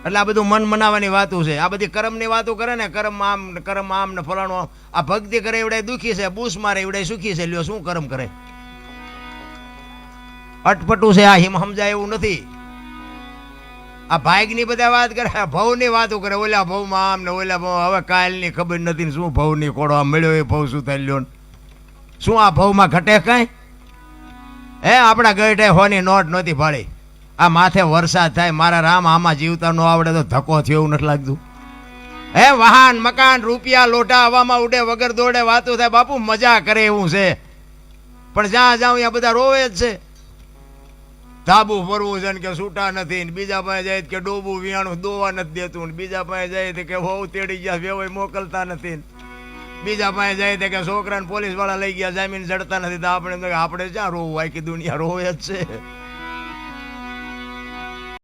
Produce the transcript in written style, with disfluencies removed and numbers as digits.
એટલે આ બધું મન મનાવાની વાતો છે. આ બધી કર્મની વાતો કરે ને, કર્મ આમ ને ફલાણું આમ. આ ભક્તિ કરે એવડે દુઃખી છે, બૂસ મારે એવડે સુખી છે. લ્યો શું કર્મ કરે? અટપટું છે આ. હિમ સમજાય એવું નથી. આ ભાગની બધા વાત કરે, ભવની વાતો કરે. ઓલા ભવમાં આમ ને ઓલા ભવ. હવે કાલની ખબર નથી શું ભવની કોડો આ મળ્યો એ ભવ શું થાય લ્યો. શું આ ભવમાં ઘટે કાંઈ? આપણા ગઈઠે હોની નોટ નહોતી ભાળી. આ માથે વરસાદ થાય, મારા રામ આમાં જીવતા ન આવડે તો ધક્કો થયો એવું નથી લાગતું? વાહન મકાન રૂપિયા લોટા હવામાં ઉડે, વગર દોડે વાતો થાય. બાપુ મજા કરે એવું છે, પણ જ્યાં જાઉં ત્યાં બધા રોવે જ છે. ધાબુ ફરવું છે ને કે છૂટા નથી, બીજા પાસે જાય કે ડોબું વિયાણું દોવા નથી દેતું, બીજા પાસે જાય કે બહુ તેડી ગયા વેવાય મોકલતા નથી, બીજા પાસે જાય કે છોકરાને પોલીસ વાળા લઈ ગયા જામીન જડતા નથી. તો આપણે ક્યાં રોવું? આખી દુનિયા રોવે જ છે.